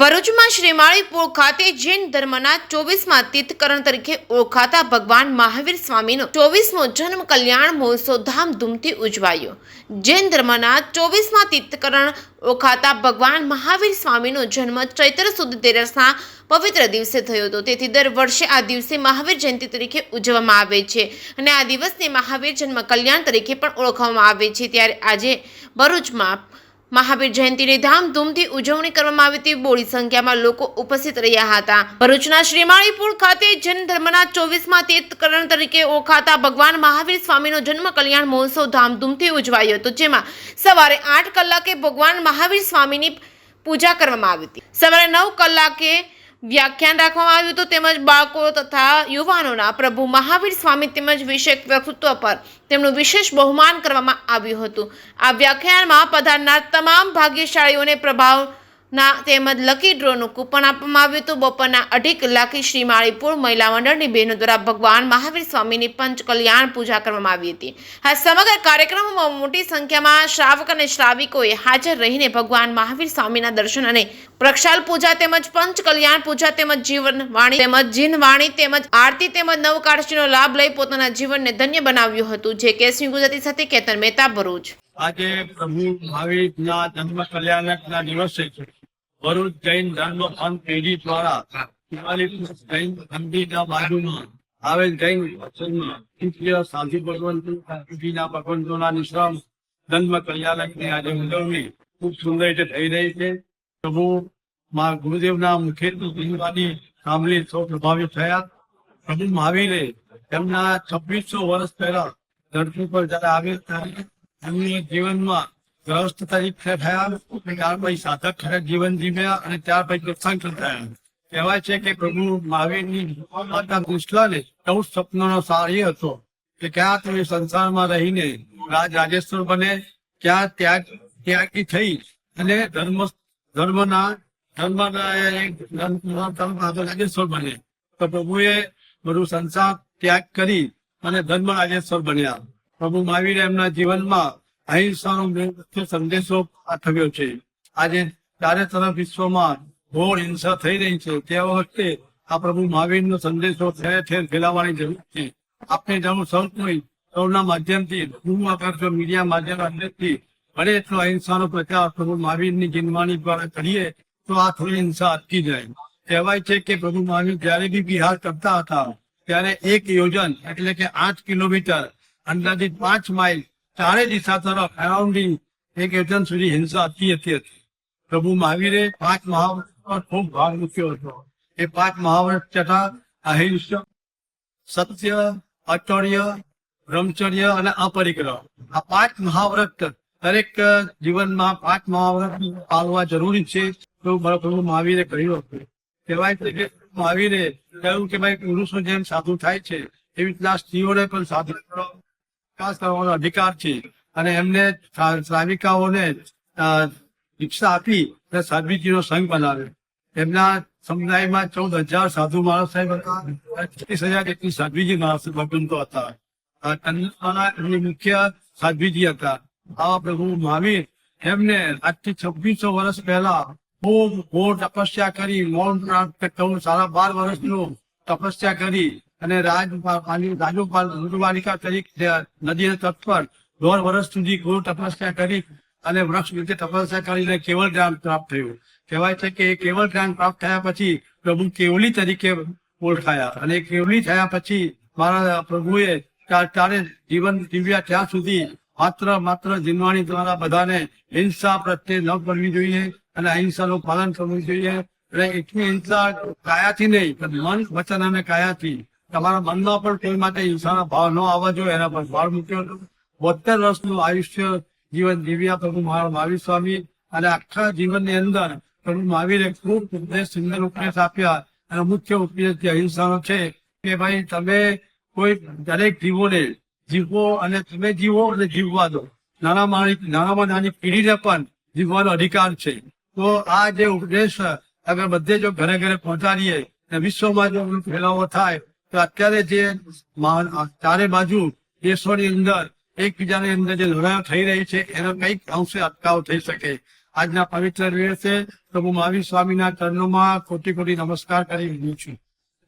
ભરૂચમાં શ્રીમાળીપુર ખાતે જૈન ધર્મના 24મા તીર્થકરણ તરીકે ઓળખાતા ભગવાન મહાવીર સ્વામીનો 24મો જન્મ કલ્યાણ મહોત્સવ ધામધૂમથી ઉજવાયો। જૈન ધર્મના 24મા તીર્થકરણ ઓળખાતા ભગવાન મહાવીર સ્વામીનો જન્મ ચૈત્ર સુદ તેરસના પવિત્ર દિવસે થયો હતો। તેથી દર વર્ષે આ દિવસે મહાવીર જયંતિ તરીકે ઉજવવામાં આવે છે અને આ દિવસને મહાવીર જન્મ કલ્યાણ તરીકે પણ ઓળખવામાં આવે છે। ત્યારે આજે ભરૂચમાં મહાવીર જયંતિની ધામધૂમથી ઉજવણી કરવામાં આવી હતી। બોડી સંખ્યામાં લોકો ઉપસ્થિત રહ્યા હતા। ભરૂચના શ્રીમાળીપુર ખાતે જૈન ધર્મના 24મા તીર્થકરણ તરીકે ઓળખાતા ભગવાન મહાવીર સ્વામીનો જન્મ કલ્યાણ મહોત્સવ ધામધૂમથી ઉજવાયો હતો, જેમાં સવારે 8 કલાકે ભગવાન મહાવીર સ્વામીની પૂજા કરવામાં આવી હતી। સવારે 9 કલાકે વ્યાખ્યાન રાખવામાં આવ્યું હતું, તેમજ બાળકો તથા યુવાનોના પ્રભુ મહાવીર સ્વામી તેમજ વિશેષ વ્યક્તિત્વ પર તેમનું વિશેષ બહુમાન કરવામાં આવ્યું હતું। આ વ્યાખ્યાનમાં પધારનાર તમામ ભાગ્યશાળીઓને પ્રભાવના તેમજ લકી ડ્રોનું કૂપન આપવામાં આવ્યું હતું। બપોરના 2:30 કલાકે શ્રીમાળીપુર મહિલા મંડળની બહેનો દ્વારા ભગવાન મહાવીર સ્વામીની પંચ કલ્યાણ પૂજા કરવામાં આવી હતી। આ સમગ્ર કાર્યક્રમમાં મોટી સંખ્યામાં શ્રાવક અને શ્રાવિકોએ હાજર રહીને ભગવાન મહાવીર સ્વામીના દર્શન અને પ્રક્ષાલ પૂજા તેમજ પંચ કલ્યાણ પૂજા તેમજ જીવન વાણી તેમજ જીન વાણી તેમજ આરતી તેમજ નવકાશીનો લાભ લઈ પોતાના જીવનને ધન્ય બનાવ્યું હતું। જે કેસની ગુજરાતી સાથે કેતન મહેતા, ભરૂચ। આજે પ્રભુ મહાવીરના જન્મ કલ્યાણના દિવસે ભરૂચ જૈન ધર્મ પંથ પેઢી દ્વારા જૈન મંદિરના બાજુમાં આવેલ જૈન સાધુ ભગવંતોના નિશ્રામ જન્મ કલ્યાણકની આજે ઉજવણી ખૂબ સુંદર રીતે થઈ રહી છે। પ્રભુ ગુરુદેવના મુખેથી સાંભળી સૌ પ્રભાવિત થયા। પ્રભુ મહાવીરે તેમના 2600 વર્ષ પહેલા ધરતી પર જયારે આવ્યા ત્યારે એમની જીવનમાં ગ્રસ્ત તરીકે થયા, ત્યાર પછી સાધક જીવન જીવ્યા અને ત્યાર પછી તીર્થંકર થયા। કહેવાય છે કે પ્રભુ મહાવીરની માતા કૃષ્ણને 14 સપનાનો સાર એ હતો કે ક્યાં તમે સંસારમાં રહીને રાજેશ્વર બને, ક્યાં ત્યાગી થઈ અને રાજેશ્વર બને। તો પ્રભુએ બધું સંસાર ત્યાગ કરી અને ધર્મ રાજેશ્વર બન્યા। પ્રભુ મહાવીરે એમના જીવનમાં અહિંસાનો મુખ્ય સંદેશો પાઠવ્યો છે। આજે ચારે તરફ વિશ્વમાં ઘોર હિંસા થઈ રહી છે, તે વખતે આ પ્રભુ મહાવીરનો સંદેશો ઠેર ઠેર ફેલાવવાની જરૂર છે। આપણે જરૂર સૌના માધ્યમથી મીડિયા માધ્યમથી બને એટલો અહિંસાનો પ્રચાર પ્રભુ મહાવીરની જીવવાની દ્વારા કરીએ તો આ થોડી હિંસા અટકી જાય। કહેવાય છે કે પ્રભુ મહાવીર જયારે બી વિહાર કરતા હતા ત્યારે એક યોજન એટલે કે 8 કિલોમીટર અંદાજિત 5 માઇલ ચારે દિશા તરફ અરાઉન્ડિંગ એક યોજન સુધી હિંસા અટકી હતી। પ્રભુ મહાવીરે 5 મહાવ્રત પર ખૂબ ભાર મૂક્યો હતો। એ 5 મહાવ્રત તથા અહિંસા, સત્ય, અચર્ય, બ્રહ્મચર્ય અને અપરિગ્રહ, આ 5 મહાવ્રત દરેક જીવનમાં 5 મહાવ્રત પાળવા જરૂરી છે। તો પ્રભુ મહાવીરે કહ્યું હતું। કહેવાય છે કે મહાવીરે કહ્યું કે ભાઈ પુરુષો જેમ સાધુ થાય છે એવી રીતના સ્ત્રીઓને પણ સાધુ કરવાનો અધિકાર છે અને એમને શ્રાવિકાઓને દીક્ષા આપી અને સાધ્વીજીનો સંઘ બનાવ્યો। એમના સમુદાયમાં 14,000 સાધુ માણસ હતા, 25,000 જેટલી સાધ્વીજી માણસ ભગવંતો હતા। એમની મુખ્ય સાધ્વીજી હતા। આવા પ્રભુ મહાવીર એમને આજથી 2600 વર્ષ પહેલા ખૂબ ઘોર તપસ્યા કરી, મૌન સાડા 12 વર્ષનું તપસ્યા કરી અને રાજુપાલિકા તરીકે નદીના તટ પર 1.5 વર્ષ સુધી ઘોર તપસ્યા કરી અને વૃક્ષ રીતે તપસ્યા કરીને કેવળ જ્ઞાન પ્રાપ્ત થયું। કહેવાય છે કે એ કેવળ જ્ઞાન પ્રાપ્ત થયા પછી પ્રભુ કેવલી તરીકે ઓળખાયા અને કેવલી થયા પછી મારા પ્રભુએ ત્યારે જીવન જીવ્યા ત્યાં સુધી માત્ર જીવવાણી દ્વારા બધાને હિંસા પ્રત્યે ન કરવી જોઈએ અને અહિંસાનું પાલન કરવું જોઈએ। અને એટલી હિંસા કાયાથી નહીં પણ મન, વચન અને કાયાથી તમારા મનમાં પણ કોઈ માટે હિંસાના ભાવ ન આવવા જોઈએ એના પર ભાર મૂક્યો હતો। 72 વર્ષનું આયુષ્ય જીવન જીવ્યા પ્રભુ મહાવીર સ્વામી અને આખા જીવનની અંદર પ્રભુ મહાવીરે ખૂબ સુંદર ઉપદેશ આપ્યા અને મુખ્ય ઉપદેશ જે અહિંસાનો છે કે ભાઈ તમે કોઈ દરેક જીવોને જીવો અને તમે જીવો અને જીવવા દો। નાનામાં નાની પેઢીને પણ જીવવાનો અધિકાર છે। તો આ જે ઉપદેશ અગર બધે જો ઘરે ઘરે પહોંચાડીએ અને વિશ્વમાં જો ફેલાવો થાય તો અત્યારે જે ચારે બાજુ દેશોની અંદર એકબીજાની અંદર જે લડાઈઓ થઈ રહી છે એનો કંઈક અંશે અટકાવ થઈ શકે। આજના પવિત્ર દિવસે પ્રભુ મહાવીર સ્વામીના ચરણોમાં કોટી કોટી નમસ્કાર કરી રહ્યું છું.